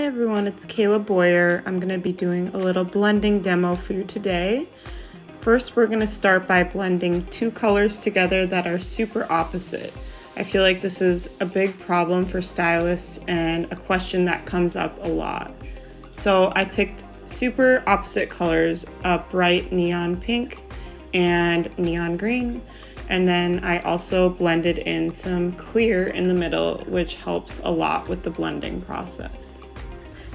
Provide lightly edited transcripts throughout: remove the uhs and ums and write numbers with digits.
everyone, it's Kayla Boyer. I'm going to be doing a little blending demo for you today. First, we're going to start by blending two colors together that are super opposite. I feel like this is a big problem for stylists and a question that comes up a lot. So I picked super opposite colors, a bright neon pink and neon green. And then I also blended in some clear in the middle, which helps a lot with the blending process.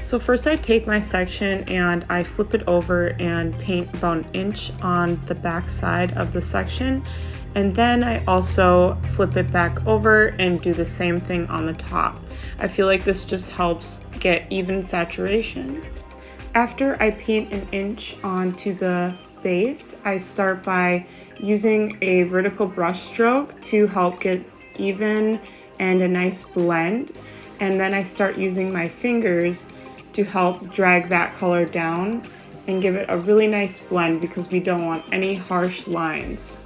So first I take my section and I flip it over and paint about 1 inch on the back side of the section. And then I also flip it back over and do the same thing on the top. I feel like this just helps get even saturation. After I paint 1 inch onto the base, I start by using a vertical brush stroke to help get even and a nice blend. And then I start using my fingers to help drag that color down and give it a really nice blend because we don't want any harsh lines.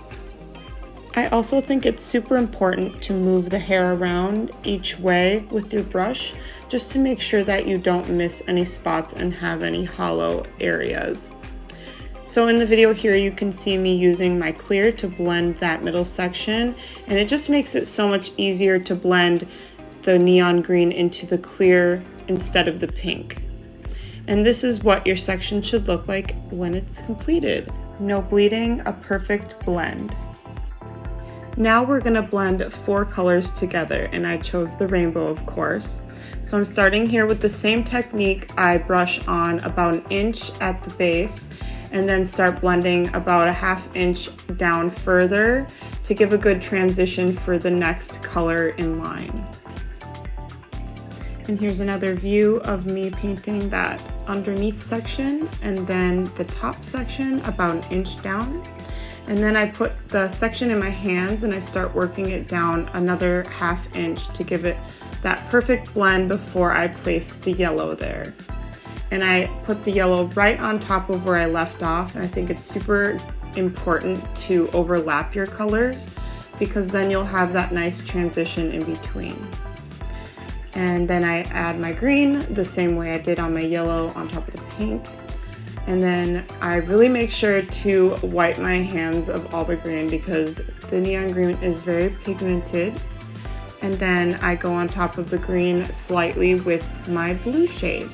I also think it's super important to move the hair around each way with your brush just to make sure that you don't miss any spots and have any hollow areas. So in the video here, you can see me using my clear to blend that middle section, and it just makes it so much easier to blend the neon green into the clear instead of the pink. And this is what your section should look like when it's completed. No bleeding, a perfect blend. Now we're gonna blend 4 colors together, and I chose the rainbow, of course. So I'm starting here with the same technique. I brush on about 1 inch at the base and then start blending about 1/2 inch down further to give a good transition for the next color in line. And here's another view of me painting that underneath section and then the top section about 1 inch down. And then I put the section in my hands and I start working it down another 1/2 inch to give it that perfect blend before I place the yellow there. And I put the yellow right on top of where I left off, and I think it's super important to overlap your colors because then you'll have that nice transition in between. And then I add my green the same way I did on my yellow on top of the pink. And then I really make sure to wipe my hands of all the green because the neon green is very pigmented. And then I go on top of the green slightly with my blue shade.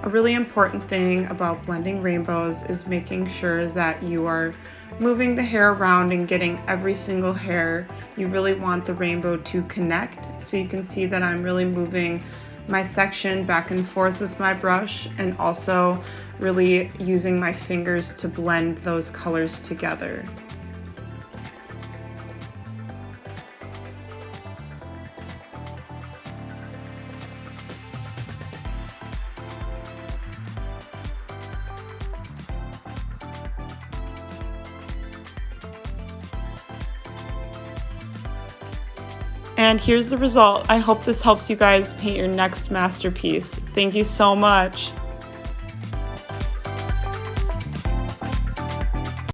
A really important thing about blending rainbows is making sure that you are moving the hair around and getting every single hair. You really want the rainbow to connect. So you can see that I'm really moving my section back and forth with my brush and also really using my fingers to blend those colors together. And here's the result. I hope this helps you guys paint your next masterpiece. Thank you so much.